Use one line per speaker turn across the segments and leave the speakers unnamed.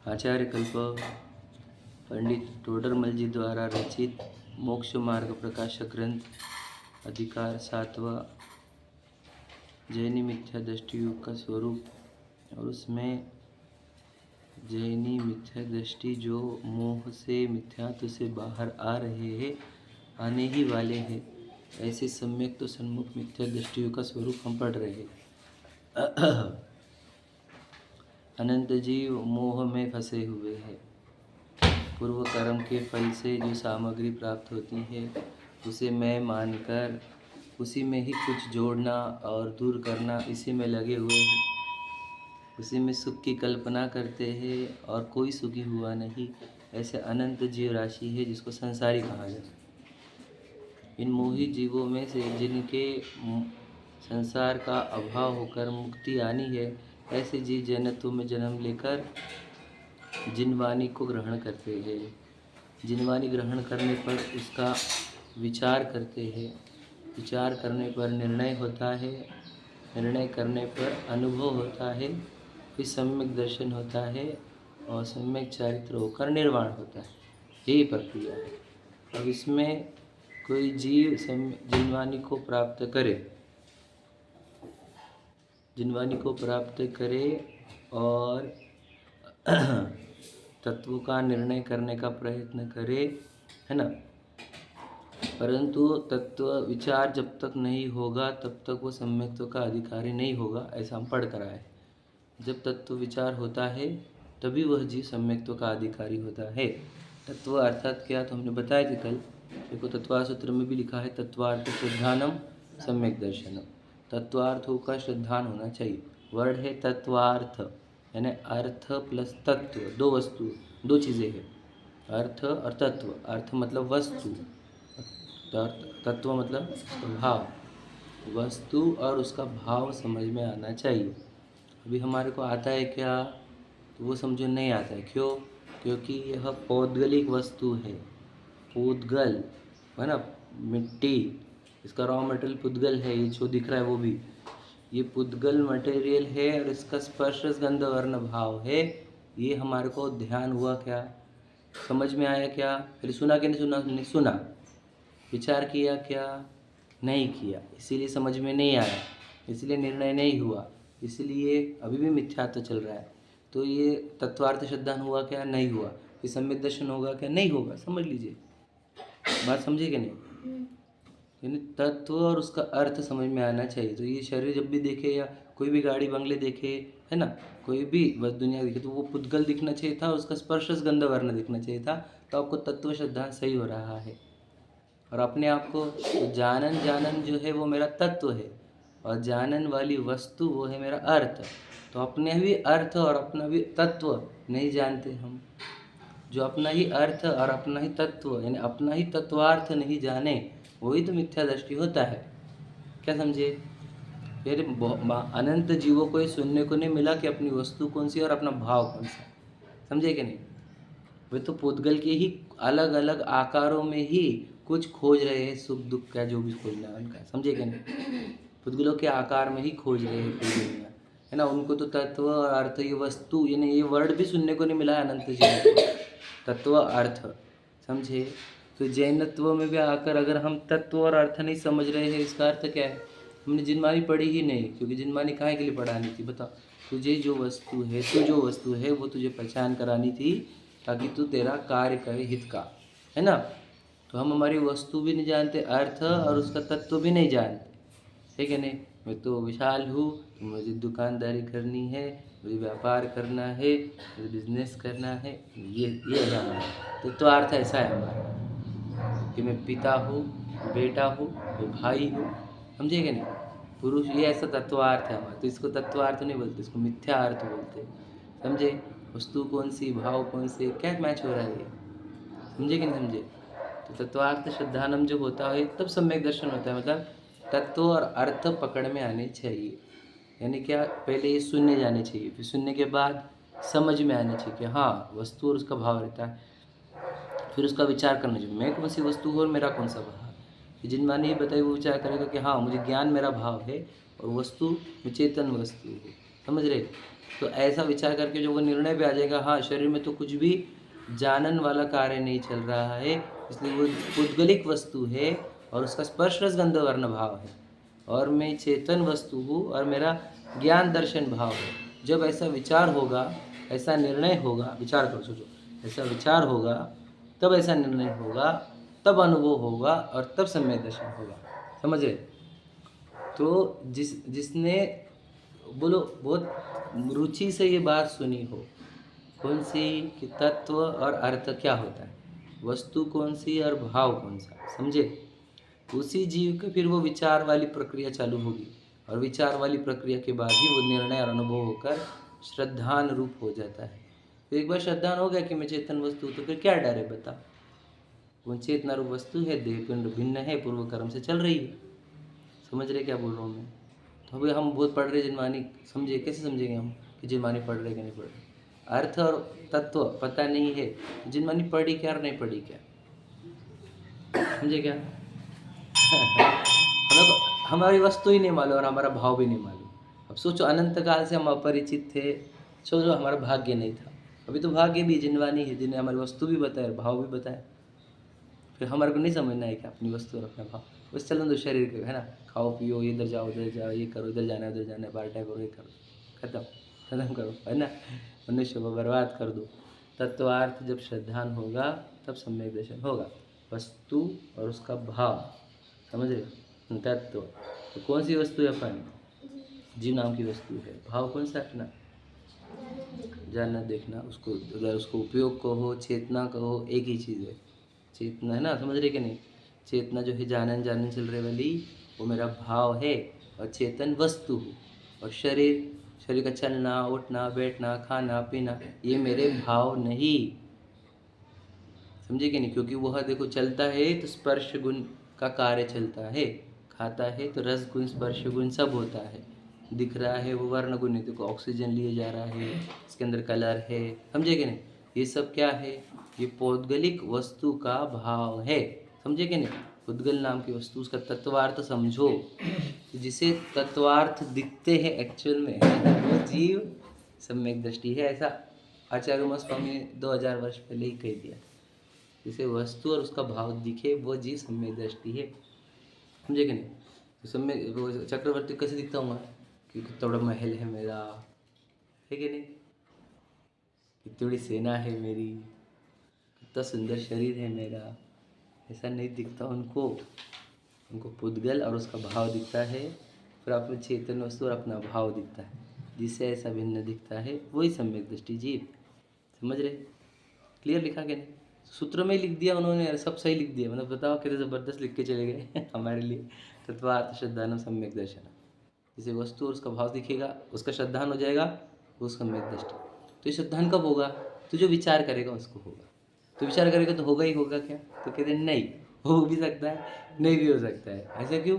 आचार्य कल्प पंडित टोडरमल जी द्वारा रचित मोक्ष मार्ग प्रकाशक ग्रंथ अधिकार 7वां जैनी मिथ्या दृष्टि युग का स्वरूप। और उसमें जैनी मिथ्या दृष्टि जो मोह से मिथ्यात्व से बाहर आ रहे हैं, आने ही वाले हैं, ऐसे सम्यक तो सन्मुख मिथ्या दृष्टि युग का स्वरूप हम पढ़ रहे हैं। अनंत जीव मोह में फंसे हुए हैं। पूर्व कर्म के फल से जो सामग्री प्राप्त होती है उसे मैं मानकर उसी में ही कुछ जोड़ना और दूर करना, इसी में लगे हुए हैं। उसी में सुख की कल्पना करते हैं और कोई सुखी हुआ नहीं। ऐसे अनंत जीव राशि है जिसको संसारी कहा जाता है। इन मोही जीवों में से जिनके संसार का अभाव होकर मुक्ति आनी है, ऐसे जीव जैनत्व में जन्म लेकर जिनवाणी को ग्रहण करते हैं। जिनवाणी ग्रहण करने पर उसका विचार करते हैं। विचार करने पर निर्णय होता है। निर्णय करने पर अनुभव होता है। फिर सम्यक दर्शन होता है और सम्यक चारित्र होकर निर्वाण होता है। यही प्रक्रिया है। अब इसमें कोई जीव जिनवाणी को प्राप्त करे, जिनवाणी को प्राप्त करे और तत्व का निर्णय करने का प्रयत्न करे, है ना। परंतु तत्व विचार जब तक नहीं होगा तब तक वो सम्यक्त्व का अधिकारी नहीं होगा, ऐसा हम पढ़ कर आए। जब तत्व विचार होता है तभी वह जीव सम्यक्त्व का अधिकारी होता है। तत्व अर्थात क्या, तो हमने बताया थी कल। देखो तत्वार्थ सूत्र में भी लिखा है तत्वार्थ श्रद्धानम सम्यक दर्शनम। तत्वार्थों का श्रद्धान होना चाहिए। वर्ड है तत्वार्थ, यानी अर्थ प्लस तत्व, दो वस्तु, दो चीज़ें हैं, अर्थ और तत्व। अर्थ मतलब वस्तु, तत्व मतलब भाव। वस्तु और उसका भाव समझ में आना चाहिए। अभी हमारे को आता है क्या, तो वो समझो नहीं आता है। क्यों? क्योंकि यह पौद्गलिक वस्तु है। पूदगल है ना, मिट्टी, इसका रॉ मटेरियल पुद्गल है। ये जो दिख रहा है वो भी ये पुद्गल मटेरियल है और इसका स्पर्श गंध वर्ण भाव है। ये हमारे को ध्यान हुआ क्या, समझ में आया क्या? फिर सुना कि नहीं सुना? नहीं सुना। विचार किया क्या? नहीं किया। इसीलिए समझ में नहीं आया, इसलिए निर्णय नहीं हुआ, इसलिए अभी भी मिथ्यात्व चल रहा है। तो ये तत्वार्थ श्रद्धान हुआ क्या? नहीं हुआ। फिर सम्यक दर्शन होगा क्या? नहीं होगा। समझ लीजिए, बात समझे कि नहीं? यानी तत्व और उसका अर्थ समझ में आना चाहिए। तो ये शरीर जब भी देखे या कोई भी गाड़ी बंगले देखे, है ना, कोई भी बस दुनिया देखे, तो वो पुद्गल दिखना चाहिए था, उसका स्पर्श गंध वर्ण दिखना चाहिए था। तो आपको तत्व श्रद्धा सही हो रहा है। और अपने आप को तो जानन जो है वो मेरा तत्व है और जानन वाली वस्तु वो है मेरा अर्थ। तो अपने भी अर्थ और अपना भी तत्व नहीं जानते हम। जो अपना ही अर्थ और अपना ही तत्व यानी अपना ही तत्वार्थ नहीं जाने, वही तो मिथ्या दृष्टि होता है। क्या समझे? फिर अनंत जीवों को ये सुनने को नहीं मिला कि अपनी वस्तु कौन सी और अपना भाव कौन सा। समझे कि नहीं? वे तो पुद्गल के ही अलग अलग आकारों में ही कुछ खोज रहे हैं, सुख दुख का जो भी खोजना है उनका। समझे कि नहीं? पुद्गलों के आकार में ही खोज रहे हैं पूरी दुनिया, है ना। उनको तो तत्व और अर्थ, ये वस्तु, यानी ये वर्ड भी सुनने को नहीं मिला है अनंत जीवों को, तत्व अर्थ। समझे? तो जैनत्व में भी आकर अगर हम तत्व और अर्थ नहीं समझ रहे हैं, इसका अर्थ क्या है? हमने जिनवाणी पढ़ी ही नहीं। क्योंकि जिनवाणी काहे के लिए पढ़ानी थी? बताओ। तुझे जो वस्तु है, तू जो वस्तु है वो तुझे पहचान करानी थी, ताकि तू तेरा कार्य करे हित का, है ना। तो हम हमारी वस्तु भी नहीं जानते, अर्थ और उसका तत्व भी नहीं जानते, ठीक है नहीं। मैं तो विशाल हूँ, तो मुझे दुकानदारी करनी है, मुझे व्यापार करना है, मुझे बिजनेस करना है, ये है हमारा तो अर्थ ऐसा है हमारा कि मैं पिता हूँ, बेटा हूँ, मैं भाई हूँ। समझे कि नहीं? पुरुष, ये ऐसा तत्वार्थ है हमारा। तो इसको तत्वार्थ नहीं बोलते, इसको मिथ्या अर्थ बोलते हैं। समझे? वस्तु कौन सी, भाव कौन से, क्या मैच हो रहा है ये? समझे कि नहीं समझे? तो तत्वार्थ श्रद्धानम जो होता है तब सम्यक दर्शन होता है। मतलब तत्व और अर्थ पकड़ में आने चाहिए। यानी क्या, पहले ये सुनने जाने चाहिए, फिर सुनने के बाद समझ में आना चाहिए कि हाँ वस्तु और उसका भाव रहता है। फिर उसका विचार करना चाहिए, मैं कौन सी वस्तु हूँ और मेरा कौन सा भाव। जिनवाणी नहीं बताई वो विचार करेगा कि हाँ मुझे ज्ञान मेरा भाव है और वस्तु में चेतन वस्तु है। समझ रहे? तो ऐसा विचार करके जो वो निर्णय पे आ जाएगा, हाँ शरीर में तो कुछ भी जानन वाला कार्य नहीं चल रहा है, इसलिए वो पुद्गलिक वस्तु है और उसका स्पर्श रस गंध वर्ण भाव है और मैं चेतन वस्तु हूँ और मेरा ज्ञान दर्शन भाव है। जब ऐसा विचार होगा, ऐसा निर्णय होगा, विचार करो, सोचो, ऐसा विचार होगा तब ऐसा निर्णय होगा, तब अनुभव होगा और तब सम्यक दर्शन होगा। समझ रहे? तो जिसने बोलो बहुत रुचि से ये बात सुनी हो, कौन सी कि तत्व और अर्थ क्या होता है, वस्तु कौन सी और भाव कौन सा, समझे? उसी जीव के फिर वो विचार वाली प्रक्रिया चालू होगी और विचार वाली प्रक्रिया के बाद ही वो निर्णय और अनुभव होकर श्रद्धान रूप हो जाता है। तो एक बार श्रद्धान हो गया कि मैं चेतन वस्तु, तो फिर क्या डर है बता? वो चेतना रूप वस्तु है, देह पिंड भिन्न है, पूर्व कर्म से चल रही है। समझ रहे क्या बोल रहा हूँ मैं? तो अभी हम बहुत पढ़ रहे जिनमानी, समझे? कैसे समझेंगे हम कि जिनमानी पढ़ रहे कि नहीं पढ़ रहे? अर्थ और तत्व पता नहीं है, जिनमानी पढ़ी क्या और नहीं पढ़ी क्या, समझे क्या? हमें हमारी वस्तु ही नहीं मालूम और हमारा भाव भी नहीं मालूम। अब सोचो, अनंत काल से हम अपरिचित थे, सोचो हमारा भाग्य नहीं था। अभी तो भाग्य भी जिनवानी है, जिन्हें हमारी वस्तु भी बताए और भाव भी बताए। फिर हमारे को नहीं समझना है कि अपनी वस्तु और अपना भाव, बस चलन दो शरीर के, है ना? खाओ पियो, इधर जाओ उधर जाओ, ये करो, इधर जाना है उधर जाना है, पार्टी करो, ये करो, खत्म करो, है ना? मनुष्य को बर्बाद कर दो। तत्वार्थ जब श्रद्धान होगा तब सम्यक दर्शन होगा। वस्तु और उसका भाव, समझ रहे? तत्व तो कौन सी वस्तु है? अपन जीव नाम की वस्तु है। भाव कौन सा? अपना जानना देखना, उसको अगर उसको उपयोग कहो, चेतना कहो, एक ही चीज़ है चेतना, है ना? समझ रहे कि नहीं? चेतना जो है जानन चल रहे वाली, वो मेरा भाव है और चेतन वस्तु हूँ। और शरीर का चलना उठना बैठना खाना पीना ये मेरे भाव नहीं, समझे कि नहीं? क्योंकि वह देखो चलता है तो स्पर्श गुण का कार्य चलता है, खाता है तो रस गुण स्पर्श गुण सब होता है, दिख रहा है वो वर्ण गुण है, देखो ऑक्सीजन लिए जा रहा है, इसके अंदर कलर है, समझे कि नहीं? ये सब क्या है? ये पौद्गलिक वस्तु का भाव है, समझे कि नहीं? पुद्गल नाम की वस्तु, उसका तत्वार्थ समझो। जिसे तत्वार्थ दिखते हैं एक्चुअल में, वो जीव सम्यक दृष्टि है। ऐसा आचार्य स्वामी ने 2000 वर्ष पहले ही कह दिया। जिसे वस्तु और उसका भाव दिखे वो जीव सम्यक दृष्टि है, समझे कि नहीं? तो सम्यक वो चक्रवर्ती कैसे दिखता हूँ कि कितना बड़ा महल है मेरा, है कि नहीं? कितनी बड़ी सेना है मेरी, कितना सुंदर शरीर है मेरा, ऐसा नहीं दिखता उनको। उनको पुद्गल और उसका भाव दिखता है, फिर अपने चेतन वस्तु और अपना भाव दिखता है। जिससे ऐसा भिन्न दिखता है वही सम्यक दृष्टि जीव, समझ रहे? क्लियर लिखा कि नहीं? सूत्र में लिख दिया उन्होंने, सब सही लिख दिया। मतलब बताओ कितने ज़बरदस्त लिख के चले गए हमारे लिए। तत्वार्थ श्रद्धान सम्यक दर्शन, जिसे वस्तु और उसका भाव दिखेगा उसका श्रद्धान हो जाएगा, वो सम्यक दृष्टि। तो ये श्रद्धान कब होगा? तो जो विचार करेगा उसको होगा। तो विचार करेगा तो होगा ही होगा क्या? तो कहते हैं नहीं, हो भी सकता है नहीं भी हो सकता है। ऐसा क्यों?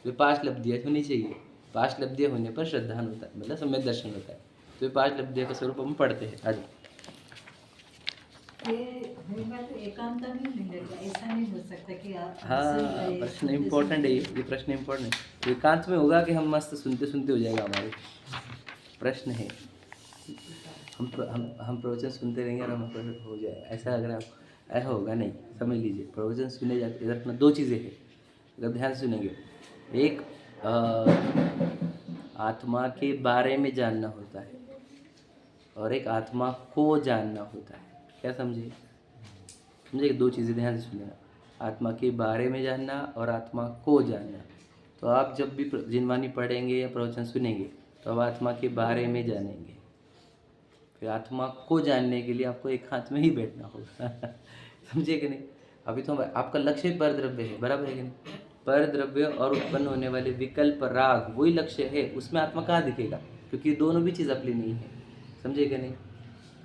तो 5 लब्धियाँ होनी चाहिए, 5 लब्धियाँ होने पर श्रद्धान होता है, मतलब सम्यक दर्शन होता है। तो ये 5 लब्धियाँ का स्वरूप हम पढ़ते हैं आज।
एकांत नहीं मिलेगा, ऐसा नहीं हो सकता कि आप।
हाँ, प्रश्न इम्पोर्टेंट है ये प्रश्न इम्पोर्टेंट है। एकांत में होगा कि हम मस्त सुनते सुनते हो जाएगा हमारे। प्रश्न है हम प्रवचन सुनते रहेंगे और हम हो जाए, ऐसा अगर आप ऐसा होगा नहीं, समझ लीजिए। प्रवचन सुने जाते इधर अपना 2 चीज़ें हैं, अगर ध्यान से सुनेंगे। एक आत्मा के बारे में जानना होता है और एक आत्मा को जानना होता है। क्या समझे? समझे? 2 चीज़ें ध्यान से सुनना, आत्मा के बारे में जानना और आत्मा को जानना। तो आप जब भी जिनवानी पढ़ेंगे या प्रवचन सुनेंगे तो आप आत्मा के बारे में जानेंगे, फिर आत्मा को जानने के लिए आपको एकांत में ही बैठना होगा समझे कि नहीं? अभी तो आपका लक्ष्य पर द्रव्य है, बराबर है कि नहीं? पर द्रव्य और उत्पन्न होने वाले विकल्प राग वही लक्ष्य है, उसमें आत्मा कहाँ दिखेगा? क्योंकि दोनों भी चीज़ अपनी नहीं है, समझे कि नहीं?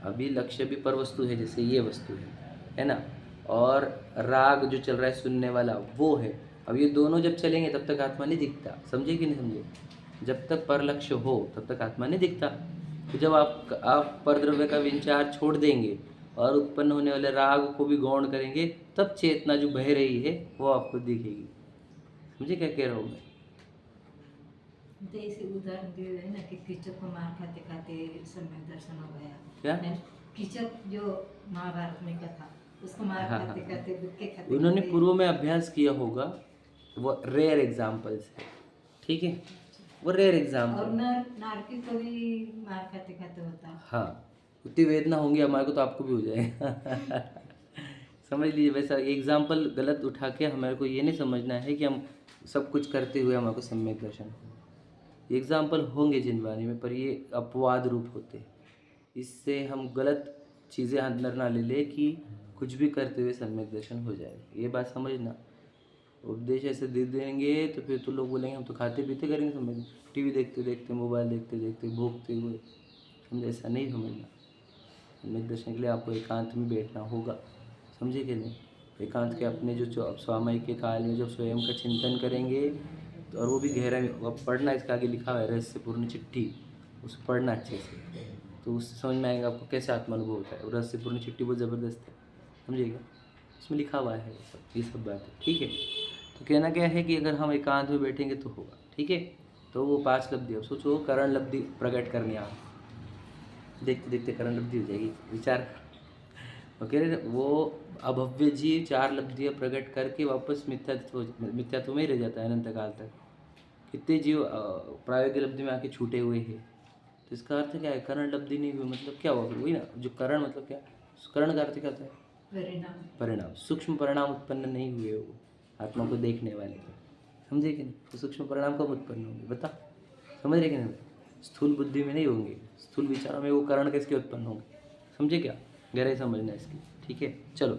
अभी लक्ष्य भी पर वस्तु है, जैसे ये वस्तु है ना? और राग जो चल रहा है सुनने वाला वो है। अब ये दोनों जब चलेंगे तब तक आत्मा नहीं दिखता, समझे कि नहीं समझे? जब तक पर लक्ष्य हो तब तक आत्मा नहीं दिखता। तो जब आप पर द्रव्य का विचार छोड़ देंगे और उत्पन्न होने वाले राग को भी गौण करेंगे, तब चेतना जो बह रही है वो आपको दिखेगी। समझे क्या कह रहा हूँ मैं?
तो ऐसे उदाहरण दिए है ना कि कीचक को मार खाते खाते सम्यक दर्शन हो गया।
क्या?
नहीं, कीचक जो महाभारत में कथा, उसको मार
हाँ,
खाते
हाँ।
खाते बुक्के खाते
उन्होंने
खाते-
पूर्व में अभ्यास किया होगा, वो रेयर एग्जाम्पल्स है, ठीक है, वो रेयर
और
एग्जाम्पल।
नारकी को भी मार खाते खाते होता है।
हाँ, उतनी वेदना होंगी हमारे को तो आपको भी हो जाएगा। समझ लीजिए, वैसा एग्जाम्पल गलत उठा के हमारे को ये नहीं समझना है कि हम सब कुछ करते हुए हमारे को सम्यक दर्शन हो। एग्जाम्पल होंगे जिनवानी में, पर ये अपवाद रूप होते हैं। इससे हम गलत चीज़ें अंदर ना ले ले कि कुछ भी करते हुए सम्यक दर्शन हो जाएगा, ये बात समझना। उपदेश ऐसे दे देंगे तो फिर तो लोग बोलेंगे हम तो खाते पीते करेंगे सम्यक, टीवी देखते देखते, मोबाइल देखते देखते, भोगते हुए, समझे? ऐसा नहीं समझना। सम्यक दर्शन के लिए आपको एकांत में बैठना होगा, समझे कि नहीं? एकांत के अपने जो अब स्वामी के काल में जब स्वयं का चिंतन करेंगे तो, और वो भी गहरा में, अब पढ़ना इसका आगे लिखा हुआ है रहस्यपूर्ण चिट्ठी, उसको पढ़ना अच्छे से, तो उससे समझ में आएगा आपको कैसे आत्मानुभव होता है। और रहस्यपूर्ण चिट्ठी बहुत ज़बरदस्त है, समझिएगा, उसमें लिखा हुआ है ये सब बातें, ठीक है। तो कहना क्या है कि अगर हम एकांत में बैठेंगे तो होगा, ठीक है। तो वो 5 लब्धि, अब सोचो करण लब्धि प्रकट करनी, आप देखते देखते करण लब्धि हो जाएगी, विचार। वो कह रहे वो अभव्य जीव 4 लब्धियाँ प्रकट करके वापस मिथ्यात्व में ही रह जाता है अनंत काल तक। कितने जीव प्रायोगिक लब्धि में आके छूटे हुए हैं। तो इसका अर्थ क्या है? करण लब्धि नहीं हुई मतलब क्या हुआ? वही ना, जो करण मतलब क्या, करण का अर्थ क्या होता है? परिणाम। सूक्ष्म परिणाम उत्पन्न नहीं हुए वो आत्मा को देखने वाले के, समझे कि नहीं? तो सूक्ष्म परिणाम कब उत्पन्न होंगे बता, समझ रहे कि नहीं? स्थूल बुद्धि में नहीं होंगे, स्थूल विचारों में वो करण किसके उत्पन्न होंगे, समझे क्या? गहराई समझना इसकी, ठीक है। चलो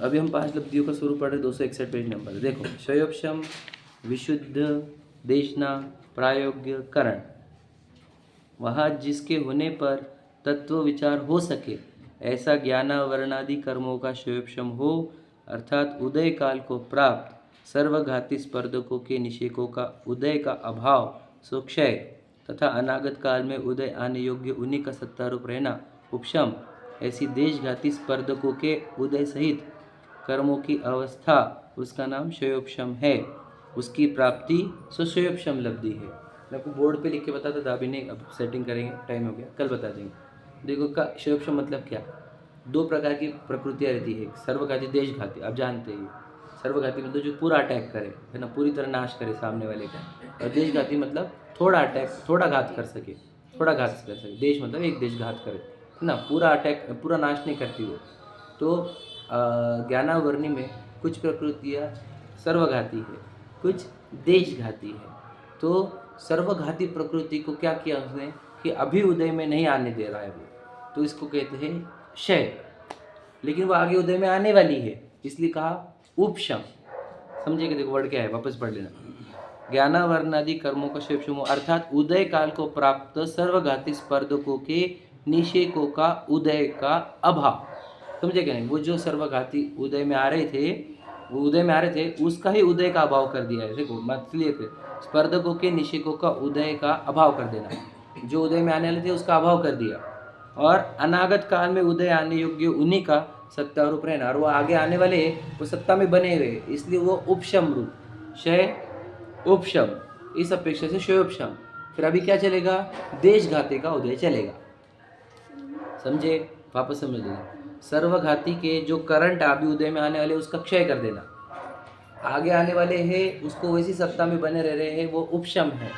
अभी हम 5 लब्धियों का स्वरूप पढ़ रहे, 261 पेज नंबर। देखो, शयोपशम, विशुद्ध, देशना, प्रायोग्य, करण। वहाँ जिसके होने पर तत्व विचार हो सके ऐसा ज्ञानावरणादि कर्मों का शयोपशम हो, अर्थात उदय काल को प्राप्त सर्वघाती स्पर्धकों के निषेकों का उदय का अभाव सुक्षय तथा अनागत काल में उदय आने योग्य उन्हीं का सत्तारूप रहना उपशम, ऐसी देशघाती स्पर्धकों के उदय सहित कर्मों की अवस्था, उसका नाम शयोपशम है। उसकी प्राप्ति सुशयोपशम लब्धि है। मैं आपको बोर्ड पे लिख के बताता था, अभी नहीं, अब सेटिंग करेंगे, टाइम हो गया, कल बता देंगे। देखो का शयोपशम मतलब क्या? 2 प्रकार की प्रकृतियाँ रहती है, सर्वघाती, देशघाती। आप जानते हैं सर्वघाती मतलब जो पूरा अटैक करे, है ना, पूरी तरह नाश करे सामने वाले का, और देशघाती मतलब थोड़ा अटैक, थोड़ा घात कर सके, थोड़ा घात कर सके। देश मतलब एक देश घात करे, है ना, पूरा अटैक, पूरा नाश नहीं करती वो। तो ज्ञानावर्णी में कुछ प्रकृतियाँ सर्वघाती है, कुछ देशघाती है। तो सर्वघाती प्रकृति को क्या किया उसने कि अभी उदय में नहीं आने दे रहा है वो, तो इसको कहते हैं क्षय। लेकिन वो आगे उदय में आने वाली है, इसलिए कहा उपशम, समझिए। देखो वर्ड क्या है, वापस पढ़ लेना। ज्ञानावरणादि कर्मों का शयोपशम, अर्थात उदय काल को प्राप्त सर्वघाती स्पर्धकों के निषेकों का उदय का अभाव, समझे क्या नहीं? वो जो सर्वघाती उदय में आ रहे थे, वो उदय में आ रहे थे, उसका ही उदय का अभाव कर दिया है। देखो मतलब स्पर्धकों के निषेकों का उदय का अभाव कर देना, जो उदय में आने वाले थे उसका अभाव कर दिया, और अनागत काल में उदय आने योग्य उन्हीं का सत्ता रूप रहना, और वो आगे आने वाले वो सत्ता में बने हुए, इसलिए वो उपशम रूप, क्षय उपशम, इस अपेक्षा से शयोपशम। फिर अभी क्या चलेगा? देशघाती का उदय चलेगा, समझे? वापस समझ लेना। सर्वघाती के जो करंट अभी उदय में आने वाले उसका क्षय कर देना, आगे आने वाले हैं उसको वैसी सत्ता में बने रह रहे हैं, वो उपशम है।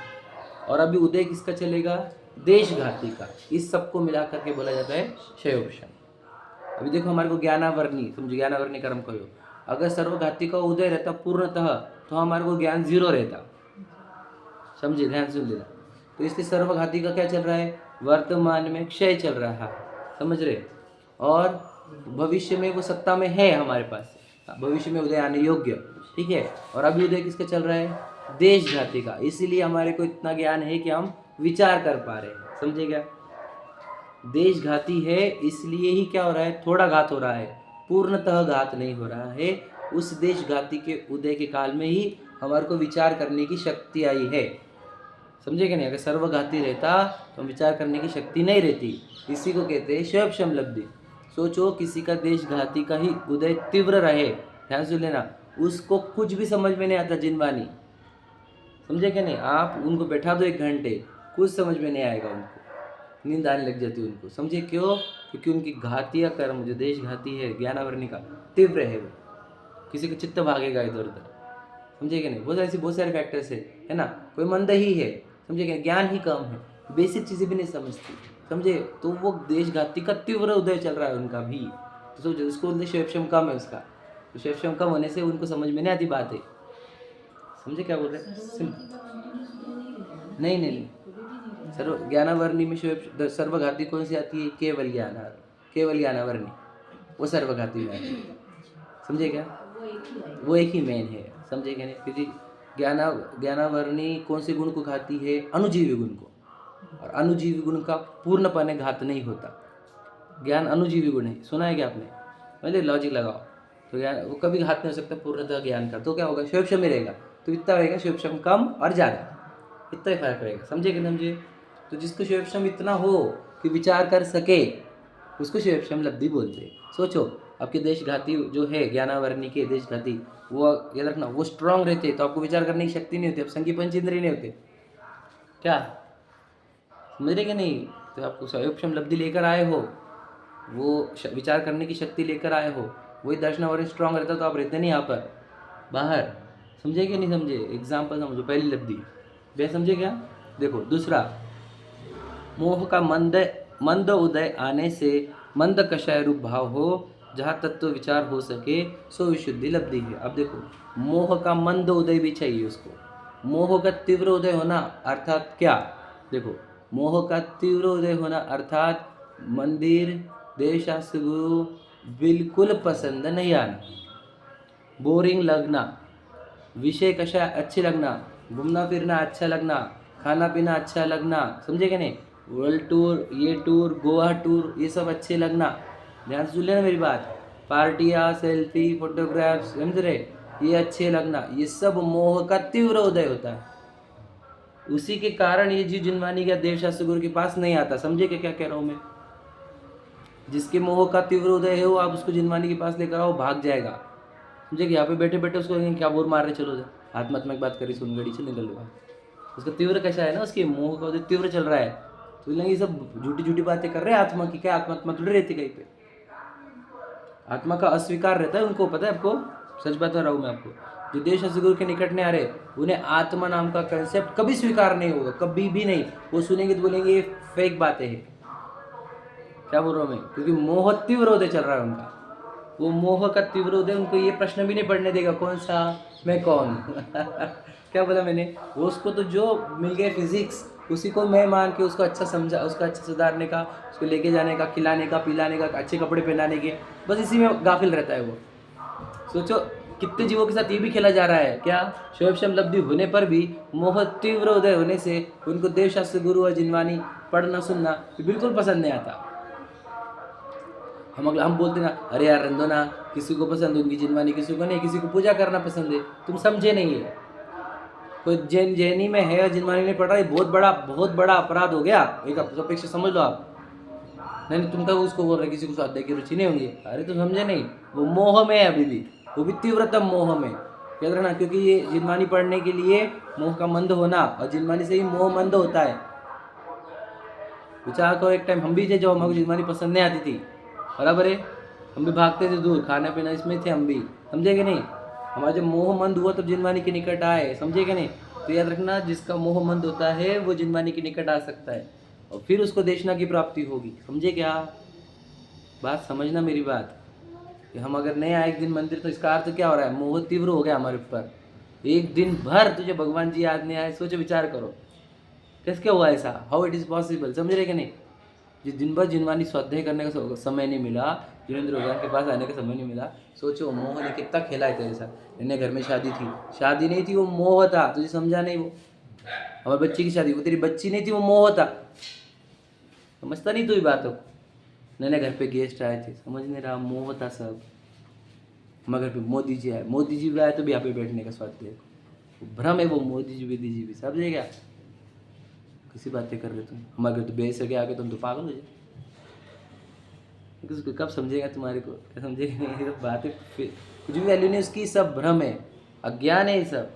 और अभी उदय किसका चलेगा? देशघाती का। इस सबको मिला करके बोला जाता है क्षयोपशम। अभी देखो हमारे को ज्ञानावरणी, समझो, ज्ञानावरणी कर्म कहो, अगर सर्वघाती का उदय रहता पूर्णतः तो हमारे को ज्ञान 0 रहता, समझे? ध्यान सुन लेना। तो इसलिए सर्वघाती का क्या चल रहा है? वर्तमान में क्षय चल रहा है, समझ रहे? और भविष्य में वो सत्ता में है हमारे पास, भविष्य में उदय आने योग्य, ठीक है। और अभी उदय किसका चल रहा है? देशघाती का। इसीलिए हमारे को इतना ज्ञान है कि हम विचार कर पा रहे हैं, समझे क्या? देशघाती है इसलिए ही क्या हो रहा है? थोड़ा घात हो रहा है, पूर्णतः घात नहीं हो रहा है। उस देशघाती के उदय के काल में ही हमारे को विचार करने की शक्ति आई है, समझे क्या नहीं? अगर सर्वघाती रहता तो विचार करने की शक्ति नहीं रहती। इसी को कहते हैं शयोपशम लब्धि। सोचो किसी का देशघाती का ही उदय तीव्र रहे, ध्यान से लेना, उसको कुछ भी समझ में नहीं आता जिनवानी, समझे क्या नहीं? आप उनको बैठा दो 1 घंटे, कुछ समझ में नहीं आएगा उनको, नींद आने लग जाती है उनको। समझे क्यों? क्योंकि उनकी घातीय कर्म जो देशघाती है ज्ञानावरणी का तीव्र है वो, किसी का चित्त भागेगा इधर उधर। समझे क्या नहीं? बहुत सारे फैक्टर्स है ना? कोई मंद ही है, समझे क्या? ज्ञान ही कम है, बेसिक चीज़ें भी नहीं समझती, समझे? तो वो देशघाती का तीव्र उदय चल रहा है उनका भी, तो समझो उसको बोलते शिवक्षम कम है उसका, तो शिवक्षम कम होने से उनको समझ में नहीं आती बातें। समझे क्या बोल रहे हैं? नहीं नहीं नहीं, सर्व ज्ञानावरणी में सर्वघाती कौन सी आती है? केवल ज्ञानावरणी, वो सर्वघाती में आती है। समझे क्या? वो एक ही मेन है, समझे क्या नहीं? क्योंकि ज्ञानावरणी कौन से गुण को खाती है? अनुजीवी गुण को, और अनुजीवी गुण का पूर्णपने घात नहीं होता। ज्ञान अनुजीवी गुण है, सुना है क्या आपने? पहले लॉजिक लगाओ, तो ज्ञान वो कभी घात नहीं हो सकता पूर्णतः ज्ञान का। तो क्या होगा? शिवक्षम में रहेगा, तो इतना रहेगा शिवक्षम कम और ज़्यादा, इतना ही फर्क रहेगा। समझे कि समझे? तो जिसको शिवक्षम इतना हो कि विचार कर सके, उसको शिवक्षम लब्धि बोलते हैं। सोचो, आपके देशघाती जो है ज्ञानावरणी के देशघाती, वो याद रखना, वो स्ट्रांग रहते तो आपको विचार करने की शक्ति नहीं होती, आप संगी पंचेंद्रिय नहीं होते। क्या समझ रहे कि नहीं? तो आपको शिवक्षम लब्धि लेकर आए हो, वो विचार करने की शक्ति लेकर आए हो, वही दर्शनावरण स्ट्रांग रहता तो आप रहते नहीं यहाँ पर, बाहर। समझे कि नहीं समझे? एग्जाम्पल समझो, पहली लब्धि बे, समझे क्या? देखो दूसरा, मोह का मंद उदय आने से मंद कषाय रूप भाव हो, जहाँ तत्व विचार हो सके, सो विशुद्धि लब्धि है। अब देखो, मोह का मंद उदय भी चाहिए उसको, मोह का तीव्र उदय होना अर्थात क्या? देखो, मोह का तीव्र उदय होना अर्थात मंदिर देव शास्त्र गुरु बिल्कुल पसंद नहीं आना, बोरिंग लगना, विषय कषाय अच्छे लगना, घूमना फिरना अच्छा लगना, खाना पीना अच्छा लगना, समझे क्या नहीं? वर्ल्ड टूर, ये टूर, गोवा टूर, ये सब अच्छे लगना। ध्यान से सुन लेना मेरी बात। पार्टियाँ, सेल्फी, फोटोग्राफ्स, समझ रहे? ये अच्छे लगना, ये सब मोह का तीव्र उदय होता है। उसी के कारण ये जीव जिनवानी का देव शास्त्र गुरु के पास नहीं आता। समझे क्या कह रहा हूँ मैं? जिसके मोह का तीव्र उदय है, वो आप उसको जिनवानी के पास लेकर आओ, भाग जाएगा। समझे कि यहाँ पे बैठे बैठे उसको क्या बोर मार रहे, चलो आत्मा की बात करी, सुन गड़ी चल निकल लो। उसका तीव्र कैसा है ना, उसके मोह का उदय तीव्र चल रहा है, तो ये सब झूठी झूठी बातें कर रहे हैं आत्मा की। क्या आत्मा थोड़ी रहती कहीं पे? आत्मा का अस्वीकार रहता है उनको, पता है आपको? सच बता रहा हूँ मैं आपको, जो देव शास्त्र गुरु के निकट नहीं आ रहे, उन्हें आत्मा नाम का कंसेप्ट कभी स्वीकार नहीं होगा, कभी भी नहीं। वो सुनेंगे तो बोलेंगे ये फेक बातें हैं। क्या बोल रहा हूँ मैं? क्योंकि मोह तीव्र उदय चल रहा है उनका, वो मोह का तीव्र उदय उनको ये प्रश्न भी नहीं पढ़ने देगा, कौन सा, मैं कौन। क्या बोला मैंने? वो उसको तो जो मिल गया फिजिक्स, उसी को मैं मान के उसको अच्छा समझा, उसका अच्छा सुधारने का, उसको लेके जाने का, खिलाने का, पिलाने का, अच्छे कपड़े पहनाने के, बस इसी में गाफिल रहता है वो। सोचो कितने जीवों के साथ ये भी खेला जा रहा है। क्या? शिवक्षम लब्धि होने पर भी मोह तीव्र उदय होने से उनको देव शास्त्र गुरु और जिनवानी पढ़ना सुनना बिल्कुल पसंद नहीं आता। हम बोलते ना, अरे यार रंदो ना, किसी को पसंद उनकी जिनवानी, किसी को नहीं, किसी को पूजा करना पसंद है। तुम समझे नहीं है, कोई जैनी में है और जिनवानी नहीं पढ़ रहा है, बहुत बड़ा अपराध हो गया, एक अपेक्षा समझ लो आप। नहीं तुम तो उसको बोल रहे किसी को स्वाध्याय की रुचि नहीं होंगी। अरे तुम समझे नहीं, वो मोह में है अभी भी, वो भी तीव्रतम मोह में। याद रखना, क्योंकि ये जिनवानी पढ़ने के लिए मोह का मंद होना, और जिनवानी से ही मोह मंद होता है। विचार करो, एक टाइम हम भी थे जो हमको जिनवानी पसंद नहीं आती थी, बराबर है, हम भी भागते थे दूर, खाना पीना इसमें थे हम भी, समझे कि नहीं? हमारा जब मोह मंद हुआ तब जिनवानी के निकट आए, समझे कि नहीं? तो याद रखना, जिसका मोह मंद होता है वो जिनवानी के निकट आ सकता है, और फिर उसको देशना की प्राप्ति होगी। समझे क्या? बात समझना मेरी बात, कि हम अगर नहीं आए एक दिन मंदिर, तो इसका अर्थ क्या हो रहा है? मोह तीव्र हो गया हमारे ऊपर। एक दिन भर तुझे भगवान जी याद नहीं आए, सोचो, विचार करो कैसे हुआ ऐसा, हाउ इट इज़ पॉसिबल। समझ रहे कि नहीं? जिस दिन भर जिनवानी स्वाध्याय करने का समय नहीं मिला, जिनेंद्र भगवान के पास आने का समय नहीं मिला, सोचो मोह ने कितना खेला है तेरे साथ। इन्हें घर में शादी थी, शादी नहीं थी, वो मोह था, तुझे समझा नहीं? वो हमारे बच्ची की शादी, वो तेरी बच्ची नहीं थी, वो मोह था। समझता नहीं तू बातों को? नैने घर पे गेस्ट आए थे, समझ नहीं रहा, मोह था सब। हमारे घर पे मोदी जी आए, मोदी जी भी आए तो भी यहाँ पे बैठने का स्वाध्याय, भ्रम है वो, मोदी जी विधि जी भी, समझे क्या? किसी बातें कर रहे तुम, हमारे घर तो बेस सके आके तुम तो पागल हो जाए। किसको कब समझेगा तुम्हारे को, क्या समझेगा? ये सब बातें कुछ भी वैल्यू नहीं उसकी, सब भ्रम है, अज्ञान है ये सब।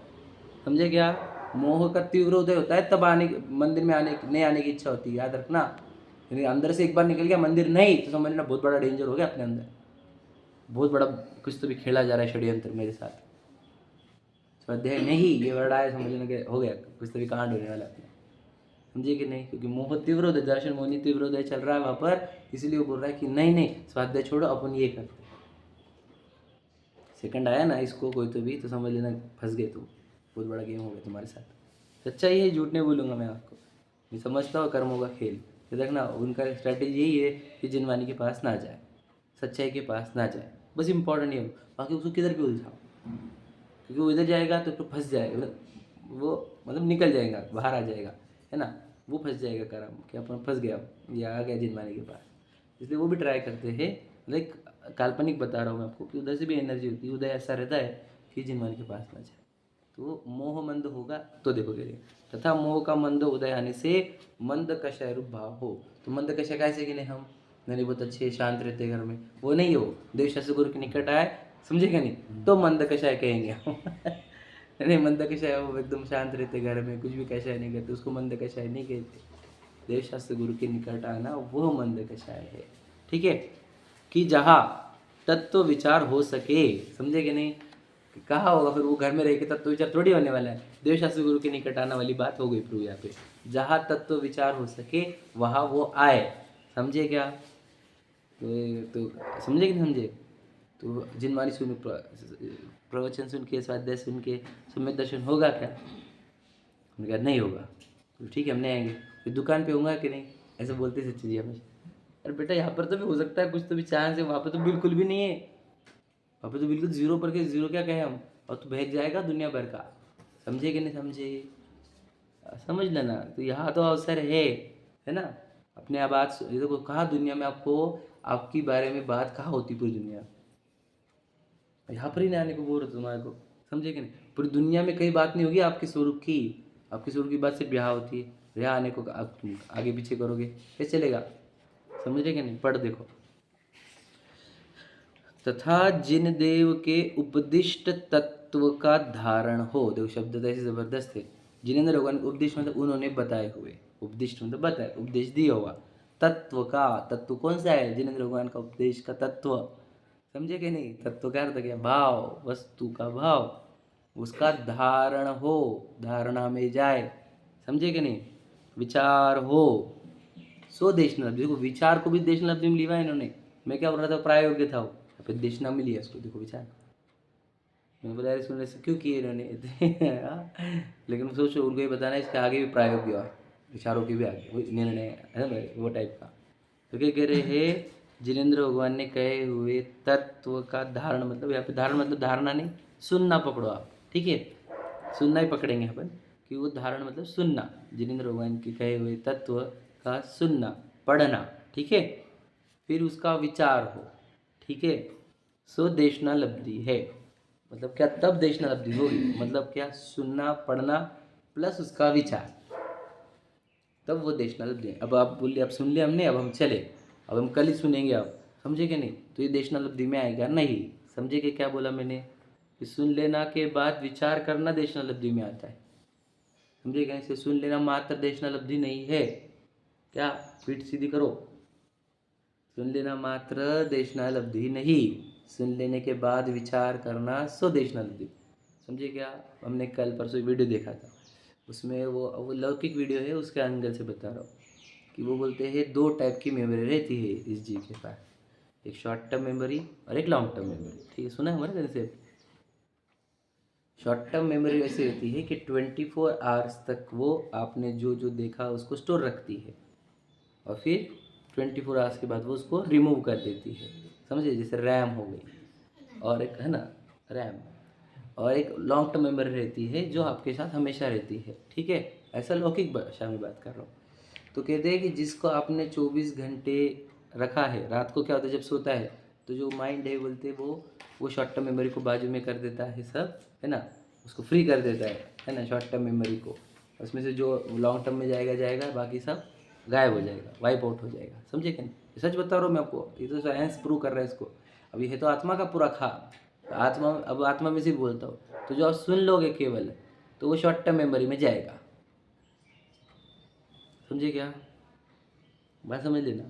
समझे क्या? मोह का तीव्र उदय होता है तब मंदिर में नहीं आने की इच्छा होती है, याद रखना। यानी अंदर से एक बार निकल गया मंदिर नहीं तो समझ लेना बहुत बड़ा डेंजर हो गया अपने अंदर, बहुत बड़ा कुछ तो भी खेला जा रहा है षड्यंत्र मेरे साथ। स्वाध्याय नहीं ये वर्ड आया समझ लेना कि हो गया कुछ तो भी कांड होने वाला अपने, समझिए कि नहीं। क्योंकि मोह तीव्रोदय, दर्शन मोहिनी तीव्रोदय चल रहा है वहाँ पर, इसलिए वो बोल रहा है कि नहीं नहीं स्वाध्याय छोड़ो अपन ये करते। सेकंड आया ना इसको कोई तो भी तो समझ लेना फंस गए तुम, बहुत बड़ा गेम हो गया तुम्हारे साथ। सच्चाई है, झूठ नहीं बोलूँगा मैं आपको, मैं समझता हूँ कर्मों का खेल। तो देखना उनका स्ट्रैटेजी यही है कि जिनवानी के पास ना जाए, सच्चाई के पास ना जाए, बस इंपॉर्टेंट ये हो। बाकी उसको किधर भी उलझाओ, क्योंकि वो इधर जाएगा तो फंस जाएगा, वो मतलब निकल जाएगा, बाहर आ जाएगा, है ना। वो फंस जाएगा कर्म कि अपन फंस गया, ये आ गया जिनवानी के पास। इसलिए वो भी ट्राई करते हैं, लाइक काल्पनिक बता रहा हूँ मैं आपको कि उधर से भी एनर्जी होती है, उधर ऐसा रहता है कि जिनवानी के पास ना जाए। तो मोह मंद होगा तो देखोगे, तथा मोह का मंद उदय आने से मंद कषाय रूप भाव हो। तो मंद कषाय कैसे कि नहीं हम नहीं बहुत अच्छे शांत रहते घर में, वो नहीं हो, देव शास्त्र गुरु के निकट आए, समझेगा नहीं तो मंद कषाय कहेंगे हम नहीं मंद कषाय वो एकदम शांत रहते घर में, कुछ भी कषाय नहीं करते, उसको मंद कषाय नहीं कहते। देव शास्त्र गुरु के निकट आना वो मंद कषाय है, ठीक है। कि जहाँ तत्व विचार हो सके, समझे कि नहीं, कहा होगा फिर वो घर में रह के तत्व विचार थोड़ी होने वाला है। देव शास्त्र गुरु के निकट आना वाली बात हो गई प्रूव यहाँ पे, जहाँ तत्व विचार हो सके वहाँ वो आए, समझे क्या। तो समझे कि नहीं समझे। तो जिनवानी सुन प्रवचन सुन के, स्वाध्याय सुन के सम्यक दर्शन होगा क्या, उन्होंने कहा नहीं होगा। तो ठीक है हम नहीं आएंगे, फिर दुकान पे होगा कि नहीं, ऐसे बोलते सच्ची जी हमेशा। अरे बेटा यहाँ पर तो भी हो सकता है, कुछ तो भी चांस है, वहाँ पर तो बिल्कुल भी नहीं है, वहाँ पर तो बिल्कुल जीरो पर के जीरो क्या कहें हम, और तो बहक जाएगा दुनिया भर का, समझे कि नहीं समझे, समझ लेना। तो यहाँ तो अवसर है ना। अपने आप बात ये देखो, कहा दुनिया में आपको आपकी बारे में बात कहाँ होती पूरी दुनिया, यहाँ पर ही नहीं आने को बोल रहे तुम्हारे को, समझे कि नहीं। पूरी दुनिया में कई बात नहीं होगी आपके स्वरूप की, आपके स्वरूप की बात सिर्फ यहाँ होती है। यहाँ आने को आप आगे पीछे करोगे कैसे चलेगा, समझ रहे कि नहीं। पढ़ देखो, तथा जिन देव के उपदिष्ट तत्व का धारण हो, देखो शब्द तो ऐसे जबरदस्त है। जिनेंद्र भगवान उपदिष्ट मतलब उन्होंने बताए हुए, उपदिष्ट मतलब बताए, उपदेश दिया हुआ, तत्व का, तत्व कौन सा है, जिनेंद्र भगवान का उपदेश का तत्व, समझे कि नहीं। तत्व का अर्थ क्या, भाव, वस्तु का भाव, उसका धारण हो, धारणा में जाए, समझे कि नहीं। विचार हो, सो देशना, देखो विचार को भी देशना में लिया है इन्होंने। मैं क्या बोल रहा था, प्रायोग्य था वो, फिर देशना में लिया इसको, देखो विचार। मैंने बोला यार इसमें ऐसे क्यों किए इन्होंने लेकिन सोचो उनको ये बताना है इसके आगे भी प्रायोग्य और विचारों के भी आगे वो निर्णय है ना, वो टाइप का। तो क्या कह रहे हैं, जिनेंद्र भगवान ने कहे हुए तत्व का धारण, मतलब यहाँ पे धारण मतलब धारणा नहीं, सुनना पकड़ो आप, ठीक है, सुनना ही पकड़ेंगे अपन कि वो धारण मतलब सुनना, जिनेंद्र भगवान के कहे हुए तत्व का सुनना, पढ़ना, ठीक है, फिर उसका विचार हो, ठीक है, सो देशना लब्धि है। मतलब क्या, तब देशना लब्धि होगी, मतलब क्या, सुनना पढ़ना प्लस उसका विचार, तब वो देशना लब्धि है। अब आप बोलिए अब सुन लिया हमने, अब हम चले, अब हम कल ही सुनेंगे, आप समझे कि नहीं, तो ये देशना लब्धि में आएगा नहीं, समझे कि क्या बोला मैंने, कि सुन लेना के बाद विचार करना देशना लब्धि में आता है, समझे क्या। इसे सुन लेना मात्र देशना लब्धि नहीं है, क्या, पीठ सीधी करो, सुन लेना मात्र देशना लब्धि नहीं, सुन लेने के बाद विचार करना सो देशना लब्धि, समझे क्या। हमने कल परसों वीडियो देखा था, उसमें वो लौकिक वीडियो है, उसके एंगल से बता रहा हूँ कि वो बोलते हैं दो टाइप की मेमोरी रहती है इस जीव के पास, एक शॉर्ट टर्म मेमोरी और एक लॉन्ग टर्म मेमोरी, ठीक है, सुना है हमारे घर से। शॉर्ट टर्म मेमोरी ऐसी रहती है कि 24 आवर्स तक वो आपने जो जो देखा उसको स्टोर रखती है, और फिर 24 आवर्स के बाद वो उसको रिमूव कर देती है, समझे, जैसे रैम हो गई, और एक है ना रैम, और एक लॉन्ग टर्म मेमोरी रहती है जो आपके साथ हमेशा रहती है, ठीक है। ऐसा लौकिक भाषा में बात कर रहा हूँ। तो कहते हैं कि जिसको आपने 24 घंटे रखा है, रात को क्या होता है जब सोता है तो जो माइंड है बोलते हैं वो शॉर्ट टर्म मेमोरी को बाजू में कर देता है सब, है ना, उसको फ्री कर देता है ना, शॉर्ट टर्म मेमोरी को, उसमें से जो लॉन्ग टर्म में जाएगा बाकी सब गायब हो जाएगा, वाइप आउट हो जाएगा, समझे कि नहीं। सच बता रहा हूँ मैं आपको, ये तो साइंस प्रूव कर रहा है इसको। अब ये तो आत्मा का पूरा खा, आत्मा, अब आत्मा में से बोलता हूँ, तो जो आप सुन लोगे केवल तो वो शॉर्ट टर्म मेमोरी में जाएगा। समझे क्या बात? समझ लेना,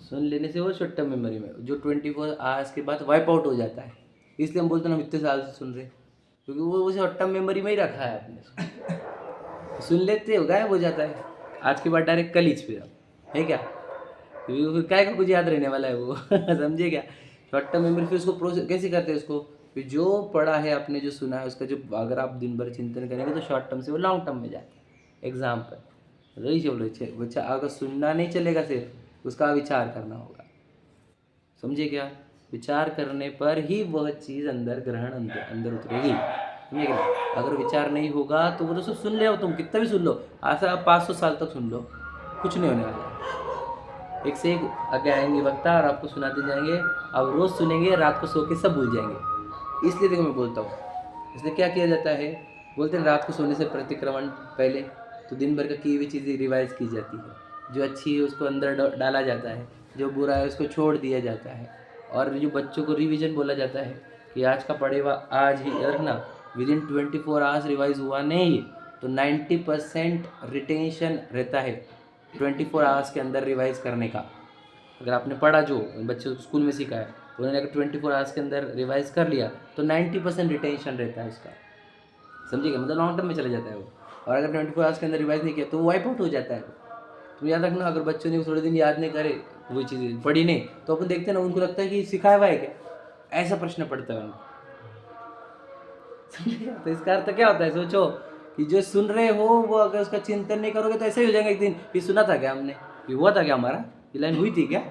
सुन लेने से वो शॉर्ट टर्म मेमोरी में जो 24 आवर्स के बाद वाइप आउट हो जाता है। इसलिए हम बोलते हैं हम इतने साल से सुन रहे, क्योंकि वो शॉर्ट टर्म मेमोरी में ही रखा है आपने उसको। सुन लेते हो गायब हो जाता है, आज के बाद डायरेक्ट कल ही फिर अब है क्या, क्योंकि फिर क्या का कुछ याद रहने वाला है वो समझे क्या? शॉर्ट टर्म मेमोरी फिर उसको प्रोसेस कैसे करते हैं उसको, फिर जो पढ़ा है आपने जो सुना है उसका जो अगर आप दिन भर चिंतन करेंगे तो शॉर्ट टर्म से वो लॉन्ग टर्म में जाते हैं। एग्जाम्पल रही बोलो बच्चा, अगर सुनना नहीं चलेगा सिर्फ उसका विचार करना होगा। समझे क्या? विचार करने पर ही वह चीज़ अंदर ग्रहण अंदर उतरेगी। समझे क्या? अगर विचार नहीं होगा तो वो तो सब सुन ले, तुम कितना भी सुन लो, ऐसा आप 500 साल तक सुन लो, कुछ नहीं होने वाला। एक से एक आगे आएंगे वक्ता और आपको सुनाते जाएंगे, आप रोज़ सुनेंगे, रात को सो के सब भूल जाएंगे। इसलिए देखो मैं बोलता हूँ, इसलिए क्या किया जाता है, बोलते हैं रात को सोने से प्रतिक्रमण पहले तो दिन भर का की हुई चीज़ें रिवाइज की जाती है, जो अच्छी है उसको अंदर डाला जाता है, जो बुरा है उसको छोड़ दिया जाता है। और जो बच्चों को रिवीजन बोला जाता है कि आज का पढ़े हुआ आज ही रखना, विद इन 24 आवर्स रिवाइज हुआ नहीं तो 90% रिटेंशन रहता है 24 आवर्स के अंदर रिवाइज करने का। अगर आपने पढ़ा जो बच्चों को स्कूल में सीखा है, उन्होंने अगर 24 आवर्स के अंदर रिवाइज कर लिया तो 90% रिटेंशन रहता है उसका। समझिएगा? मतलब लॉन्ग टर्म में चला जाता है वो। और अगर 24 आवर्स के अंदर रिवाइज नहीं किया तो वो वाइप आउट हो जाता है। तो याद रखना, अगर बच्चों ने थोड़े दिन याद नहीं करे वो चीज़ें पढ़ी नहीं तो अपन देखते हैं ना, उनको लगता है कि सिखाया हुआ है क्या, ऐसा प्रश्न पड़ता है उनको। समझिएगा? तो इसका अर्थ क्या होता है, सोचो कि जो सुन रहे हो वो अगर उसका चिंतन नहीं करोगे तो ऐसे ही हो जाएगा एक दिन, ये सुना था क्या हमने, ये हुआ था क्या हमारा, ये लाइन हुई थी क्या,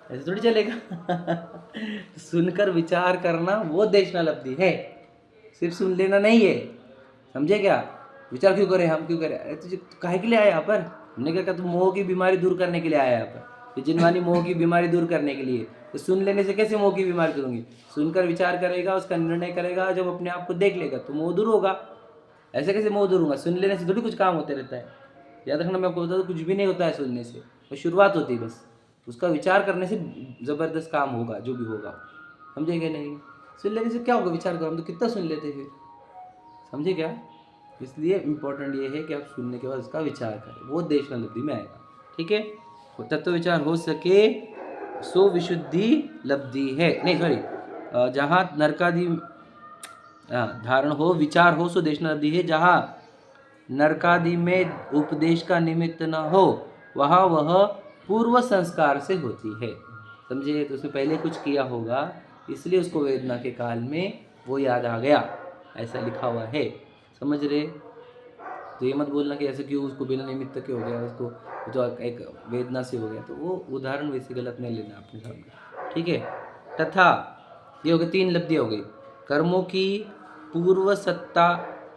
ऐसे थोड़ी चलेगा सुनकर विचार करना वो देशनालब्धि है, सिर्फ सुन लेना नहीं है। समझे क्या? विचार क्यों करें, हम क्यों करें, अरे तुझे काहे के लिए आया यहाँ पर, हमने क्या कहा, तुम मोह की बीमारी दूर करने के लिए आया यहाँ पर, ये जिनवानी मोह की बीमारी दूर करने के लिए। तो सुन लेने से कैसे मोह की बीमारी दूर होगी? सुनकर विचार करेगा, उसका निर्णय करेगा, जब अपने आप को देख लेगा तो मोह दूर होगा। ऐसे कैसे मोह दूर होगा? सुन लेने से थोड़ी कुछ काम होते रहता है। याद रखना, मैं आपको बता दूँ, कुछ भी नहीं होता है सुनने से, वो शुरुआत होती है बस, उसका विचार करने से ज़बरदस्त काम होगा जो भी होगा। समझेंगे? नहीं सुन लेने से क्या होगा, विचार करो, हम तो कितना सुन लेते फिर। समझे क्या? इसलिए इम्पोर्टेंट ये है कि आप सुनने के बाद उसका विचार करें, वो देशनालब्धि में आएगा। ठीक है? तत्व विचार हो सके सो विशुद्धि लब्धि है, नहीं सॉरी, जहाँ नरकादि धारण हो, विचार हो सो देशनालब्धि है। जहाँ नरकादि में उपदेश का निमित्त न हो वहाँ वह पूर्व संस्कार से होती है। समझे? तो उसने पहले कुछ किया होगा इसलिए उसको वेदना के काल में वो याद आ गया, ऐसा लिखा हुआ है। समझ रहे? तो ये मत बोलना कि ऐसे क्यों, उसको बिना निमित्त के हो गया, उसको तो एक वेदना से हो गया, तो वो उदाहरण वैसे गलत नहीं लेना अपने सामने। ठीक है? तथा ये हो गई 3 लब्धि हो गई। कर्मों की पूर्व सत्ता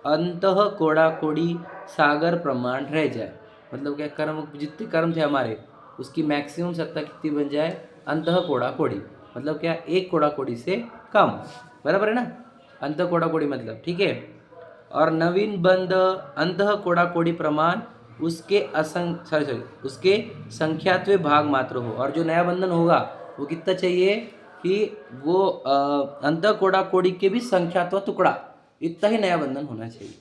अंतः कोड़ा कोड़ी सागर प्रमाण रह जाए, मतलब क्या, कर्म जितने कर्म थे हमारे उसकी मैक्सिमम सत्ता कितनी बन जाए, अंतः कोड़ा कोड़ी, मतलब क्या, एक कोड़ा कोड़ी से कम, बराबर है ना, अंतः कोड़ा कोड़ी मतलब। ठीक है? और नवीन बंध अंतः कोड़ा कोड़ी प्रमाण उसके उसके संख्यात्व भाग मात्र हो। और जो नया बंधन होगा वो कितना चाहिए कि वो अंतः कोड़ा कोड़ी के भी संख्यात्व टुकड़ा, इतना ही नया बंधन होना चाहिए।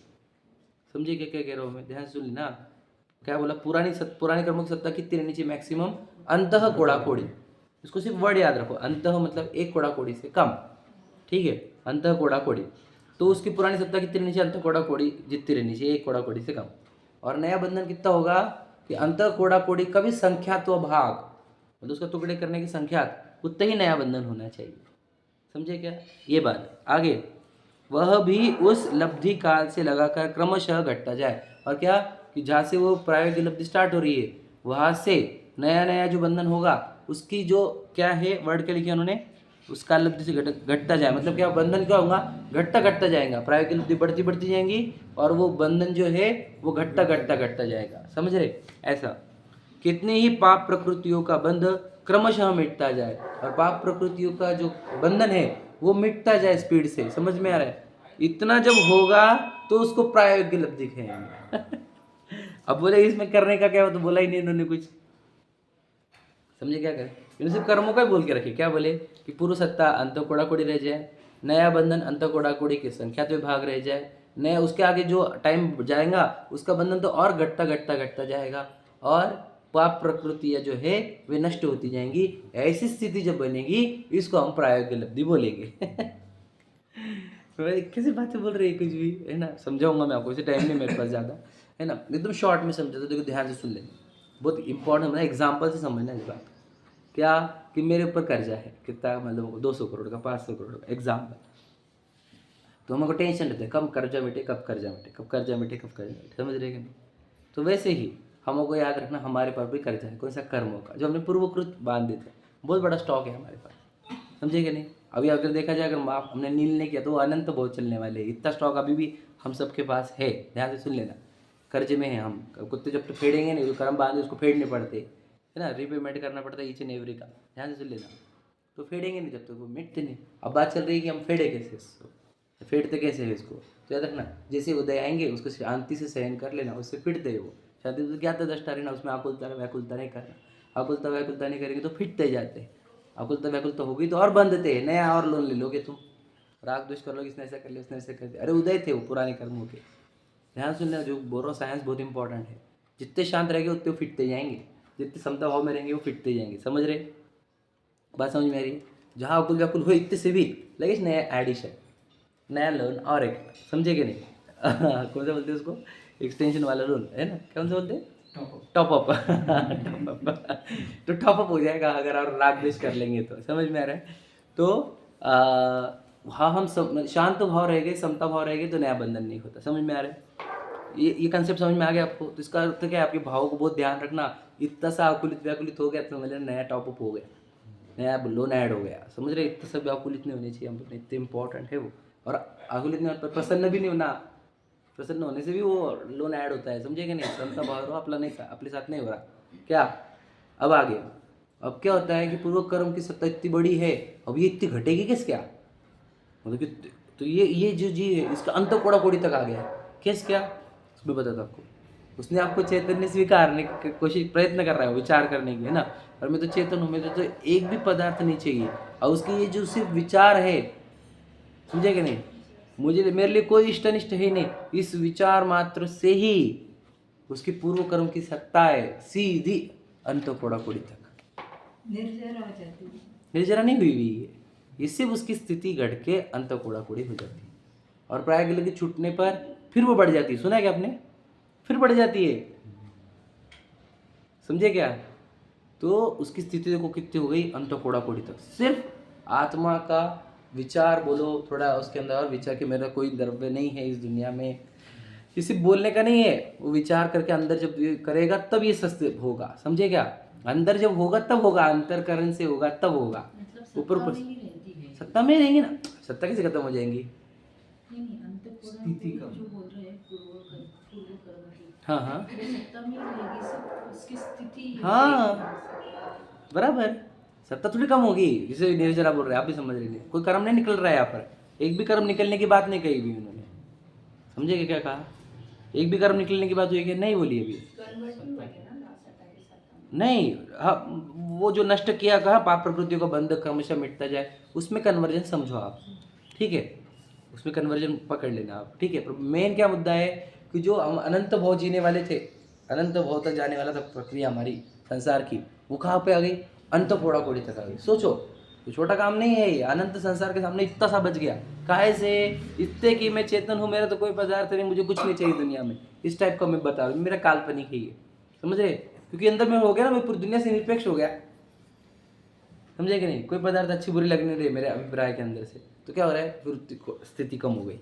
समझिए क्या क्या कह रहा हूँ मैं, ध्यान सुन लेना। क्या बोला, पुरानी कर्मों की सत्ता कितनी रहनी चाहिए, मैक्सिमम अंतः कोड़ा कोड़ी। इसको सिर्फ वर्ड याद रखो, अंतः मतलब एक कोड़ा कोड़ी से कम। ठीक है? अंतः कोड़ा कोड़ी, तो उसकी पुरानी सत्ता कितनी रहनी चाहिए, अंतः कोड़ा कोड़ी जितनी रहनी चाहिए, एक कोड़ा कोड़ी से कम। और नया बंधन कितना होगा कि अंतः कोड़ा कोड़ी का भी संख्यात्व भाग, मतलब उसका टुकड़े करने की संख्या, उतना ही नया बंधन होना चाहिए। समझे क्या ये बात? आगे वह भी उस लब्धि काल से लगाकर क्रमशः घटता जाए। और क्या कि जहाँ से वो प्रायोगिक लब्धि स्टार्ट हो रही है वहाँ से नया नया जो बंधन होगा उसकी जो क्या है, वर्ड क्या लिखे उन्होंने, उस काल लब्धि से घटता जाए, मतलब क्या, बंधन क्या होगा, घटता जाएगा, प्रायोगिक लब्धि बढ़ती जाएंगी और वो बंधन जो है वो घटता जाएगा। समझ रहे? ऐसा कितनी ही पाप प्रकृतियों का बंध क्रमशः मिटता जाए, और पाप प्रकृतियों का जो बंधन है वो मिटता जाए स्पीड से। समझ में आ रहा है? इतना जब होगा तो उसको प्रायोगिक लब्धि कहेंगे अब बोले इसमें करने का क्या हो, तो बोला ही नहीं इन्होंने कुछ। समझे क्या करें? इन्होंने सिर्फ कर्मों का ही बोल के रखे। क्या बोले कि पूर्व सत्ता अंत कोड़ा कोड़ी रह जाए, नया बंधन अंत कोड़ाकोड़ी की संख्या तो भाग रह जाए, नया उसके आगे जो टाइम जाएगा उसका बंधन तो और घटता जाएगा, और पाप प्रकृतियाँ जो है वे नष्ट होती जाएंगी। ऐसी स्थिति जब बनेगी इसको हम प्रायोगिक लब्धि बोलेंगे। भाई कैसी बातें बोल रही है कुछ भी, है ना। समझाऊंगा मैं आपको, इसे टाइम नहीं मेरे पास ज़्यादा, है ना। एकदम शॉर्ट में समझा तो देखो, ध्यान से सुन लेना, बहुत इंपॉर्टेंट है, एग्जाम्पल से समझना इस बात। क्या कि मेरे ऊपर कर्जा है, कितना मतलब 200 करोड़ का, 500 करोड़ का एग्जाम्पल। तो हमको टेंशन रहता है कब कर्जा मिटे, कब कर्जा मिटे, कब कर्जा मिटे, कब कर्जा मिटे, समझ रहे कि नहीं। तो वैसे ही हमको याद रखना हमारे पास भी कर्जा है, कौन सा, कर्मों का, जो हमने पूर्वकृत बांध देते हैं। बहुत बड़ा स्टॉक है हमारे पास, समझे कि नहीं। अभी अगर देखा जाए, अगर माफ हमने नील नहीं किया तो वो अनंत बहुत चलने वाले हैं। इतना स्टॉक अभी भी हम सबके पास है, ध्यान से सुन लेना। कर्जे में है हम, कुत्ते जब तक फेडेंगे नहीं, जो कर्म बांधे उसको फेडने पड़ते, है ना, रीपेमेंट करना पड़ता है ईच एंड एवरी का, ध्यान से सुन लेना। तो फेडेंगे नहीं जब तक वो मिटते नहीं। अब बात चल रही है कि हम फेडे कैसे इसको, फेडते कैसे है इसको। तो याद रखना, जैसे उदय आएंगे उसको शांति से सहन कर लेना, उससे फिटते है वो। शांति से क्या था, दृष्टा रहना, उसमें आकुलता व्याकुलता नहीं करना। आकुलता व्याकुलता नहीं करेंगे तो फिटते जाते हैं। आकुलता व्याकुलता होगी तो और बंधते हैं, नया और लोन ले लोगे तुम, राग द्वेष कर लोगे, इसने ऐसा कर लिया, उसने ऐसा कर दिया, अरे उदय थे वो पुराने कर्मों के। ध्यान सुन लेना, जो बोरो साइंस बहुत इंपॉर्टेंट है। जितने शांत रहेंगे उतने वो फिटते जाएंगे, जितने समता भाव में रहेंगे वो फिटते जाएंगे, समझ रहे, बात समझ में आ रही है। जहाँ अकुल व्याकुल हो इतने से भी लगे नया एडिशन, नया लोन और एक, समझे कि नहीं। कौन सा बोलते हैं उसको, एक्सटेंशन वाला लोन, है ना, कौन सा बोलते हैं, टॉप अप। तो टॉप अप हो जाएगा अगर और राग द्वेष कर लेंगे तो, समझ में आ रहा है। तो हाँ, हम सब शांत भाव रहेंगे, समता भाव रहेंगे तो नया बंधन नहीं होता, समझ में आ रहा है। ये कंसेप्ट समझ में आ गया आपको। तो इसका अर्थ क्या है, आपके भाव को बहुत ध्यान रखना। इतना सा आकुलित व्याकुलित हो गया तो समझ लेना नया टॉप अप हो गया, नया लोन ऐड हो गया, समझ रहे। इतना सब व्याकुलित नहीं होने चाहिए हम, इतने इंपॉर्टेंट है वो। और आकुलित नहीं होने पर प्रसन्न भी नहीं होना, प्रसन्न होने से भी वो लोन ऐड होता है, समझे कि नहीं। समता भाव रहो, अपना नहीं, अपने साथ नहीं हो रहा क्या। अब आ गया, अब क्या होता है कि पूर्व कर्म की सत्ता इतनी बड़ी है, अब ये इतनी घटेगी किस क्या, मतलब कि तो ये जो जी है इसका अंत कोड़ा कोड़ी तक आ गया है। किस क्या, उसमें बताता आपको। उसने आपको चैतन्य स्वीकारने की कोशिश, प्रयत्न कर रहा है विचार करने की, है ना। और मैं तो चेतन हूँ, मैं तो एक भी पदार्थ नहीं चाहिए। और उसकी ये जो सिर्फ विचार है, समझे कि नहीं, मुझे मेरे लिए कोई इष्ट अनिष्ट है नहीं, इस विचार मात्र से ही उसकी पूर्व कर्म की सत्ता है सीधी अंत कोड़ा कोड़ी तक।
निर्जरा हो जाती है,
निर्जरा नहीं हुई हुई है, ये सिर्फ उसकी स्थिति घट के अंत कोड़ा कोड़ी हो जाती है। और प्रायः के छूटने पर फिर वो बढ़ जाती है, सुना है क्या आपने, फिर बढ़ जाती है, समझे क्या। तो उसकी स्थिति देखो कितनी हो गई, अंत कोड़ा कोड़ी तक। सिर्फ आत्मा का विचार बोलो, थोड़ा उसके अंदर और विचार कि मेरा कोई द्रव्य नहीं है इस दुनिया में, ये सिर्फ बोलने का नहीं है, वो विचार करके अंदर जब ये करेगा तब ये सत्य होगा, समझे क्या। अंदर जब होगा तब होगा, अंतरकरण से होगा तब होगा।
मतलब
ऊपर ऊपर
सत्ता में ही रहती है।
सत्ता में रहेंगे ना, सत्ता कैसे खत्म हो जाएंगी।
नहीं, अंतःकरण को जो बोल रहे हैं पूर्व कर्म की,
हाँ हाँ
वो सत्ता में ही रहेगी, सिर्फ उसकी स्थिति
हाँ बराबर, सत्ता थोड़ी कम होगी। जैसे निर्जरा बोल रहे हैं, आप भी समझ रहे हैं, कोई कर्म नहीं निकल रहा है यहाँ पर, एक भी कर्म निकलने की बात नहीं कही भी उन्होंने, समझे क्या कहा, एक भी कर्म निकलने की बात हुई है नहीं बोली अभी, नहीं। हाँ, वो जो नष्ट किया कहा पाप प्रवृत्तियों का बंध क्रमशः मिटता जाए, उसमें कन्वर्जन समझो आप, ठीक है, उसमें कन्वर्जन पकड़ लेना आप, ठीक है। पर मेन क्या मुद्दा है कि जो हम अनंत भाव जीने वाले थे, अनंत भाव तक जाने वाला था प्रक्रिया हमारी संसार की, वो कहाँ पे आ गई, अंत कोड़ा कोड़ी तक आ गई। सोचो, तो छोटा काम नहीं है ये, अनंत संसार के सामने इतना सा बच गया, काहे से, इतने कि मैं चेतन हूँ, मेरा तो कोई पदार्थ नहीं, मुझे कुछ नहीं चाहिए दुनिया में, इस टाइप का मैं बता रहा हूँ, मेरा काल्पनिक है ये, समझ रहे, क्योंकि अंदर में हो गया ना, मैं पूरी दुनिया से निरपेक्ष हो गया, समझे कि नहीं, कोई पदार्थ अच्छी बुरी लगने दे मेरे अभिप्राय के अंदर से, तो क्या हो रहा है, फिर स्थिति कम हो गई,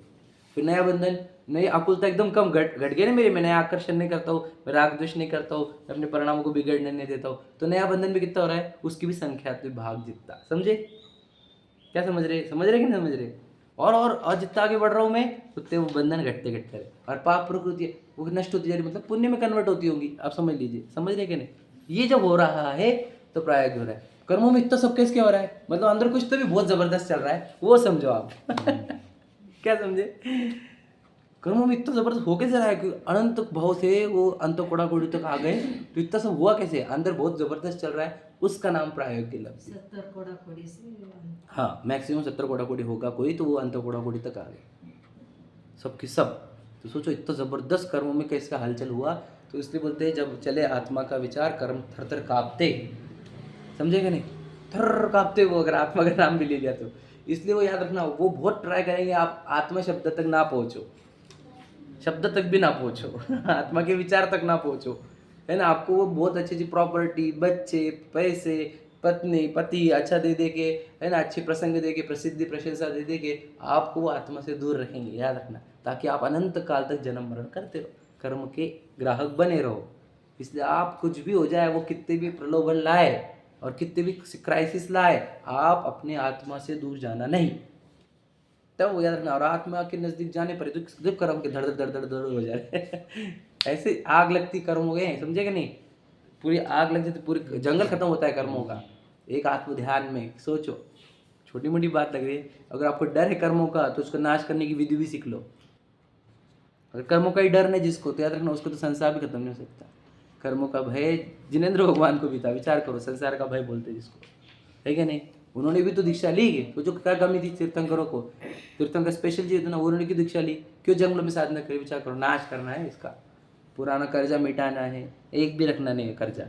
फिर नया बंधन, नई आकुलता एकदम कम घट गई ना मेरे, मैं नया आकर्षण नहीं करता हूँ, मैं राग द्वेष नहीं करता हूँ, मैं अपने परिणामों को बिगड़ने नहीं देता हूँ, तो नया बंधन भी कितना हो रहा है, उसकी भी संख्या भाग जितना, समझे क्या, समझ रहे कि नहीं समझ रहे। और जितना आगे बढ़ रहा हूँ मैं उतने वो बंधन घटते रहे, और पाप प्रकृति वो नष्ट होती जा रही, मतलब पुण्य में कन्वर्ट होती होंगी, आप समझ लीजिए, समझ रहे कि नहीं। ये जब हो रहा है तो प्रायः हो रहा है, कर्मों में इतना सब कैसे क्या हो रहा है, मतलब अंदर कुछ तो भी बहुत जबरदस्त चल रहा है, वो समझो आप। क्या समझे, कर्मों में इतना जबरदस्त हो कैसे रहा है कि अनंत भाव से वो अंत कोड़ा कोड़ी तक आ गए, तो इतना सब हुआ कैसे, अंदर बहुत जबरदस्त चल रहा है, उसका नाम प्रायोगिक लब्धि।
70 कोड़ा कोड़ी से
हाँ, मैक्सिमम 70 कोड़ा कोड़ी होगा कोई तो वो अंत कोड़ा कोड़ी तक आ गए सबकी सब। तो सोचो इतना ज़बरदस्त कर्मों में कैसा हलचल हुआ। तो इसलिए बोलते हैं जब चले आत्मा का विचार कर्म थर थर काँपते, समझेगा नहीं, थर काँपते वो, अगर आत्मा का नाम भी ले लिया तो। इसलिए वो याद रखना, वो बहुत ट्राई करेंगे आप आत्मा शब्द तक ना पहुँचो, शब्द तक भी ना पहुँचो आत्मा के विचार तक ना पहुँचो, है ना। आपको वो बहुत अच्छी अच्छी प्रॉपर्टी, बच्चे, पैसे, पत्नी, पति अच्छा दे दे के, है ना, अच्छे प्रसंग दे के, प्रसिद्धि प्रशंसा दे दे के आपको वो आत्मा से दूर रखेंगे, याद रखना, ताकि आप अनंत काल तक जन्म मरण करते रहो, कर्म के ग्राहक बने रहो। इसलिए आप कुछ भी हो जाए, वो कितने भी प्रलोभन लाए और कितने भी क्राइसिस लाए, आप अपने आत्मा से दूर जाना नहीं। तब वो याद रखना। और आत्मा के नज़दीक जाने पर तो कर्म के धड़ धड़ धड़ धड़ हो जाए ऐसे आग लगती कर्म हो गए, समझेगा नहीं, पूरी आग लग जाती, पूरी जंगल खत्म होता है कर्मों का। एक आत्म ध्यान में सोचो, छोटी मोटी बात लग रही है, अगर आपको डर है कर्मों का तो उसको नाश करने की विधि भी सीख लो। अगर कर्मों का ही डर नहीं जिसको, तो याद रखना उसको तो संसार भी खत्म नहीं हो सकता। कर्मों का भय जिनेंद्र भगवान को भी था, विचार करो, संसार का भय बोलते जिसको, है क्या नहीं। उन्होंने भी तो दीक्षा ली है, तो जो क्या कमी थी तीर्थंकरों को, तीर्थंकर स्पेशल जी ना, उन्होंने की दीक्षा ली, क्यों जंगलों में साधना करी, विचार करो, नाश करना है इसका, पुराना कर्जा मिटाना है, एक भी रखना नहीं है कर्जा,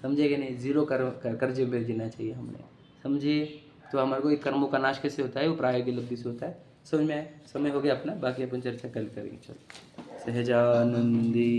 समझेगे नहीं, जीरो कर्जे में जीना चाहिए हमने, समझिए। तो हमारे को एक कर्मों का नाश कैसे होता है, वो प्रायोगिक लब्धि से होता है। समझ में आया? समय हो गया अपना, बाकी अपन चर्चा कल करेंगे। चलो, सहजानंदी।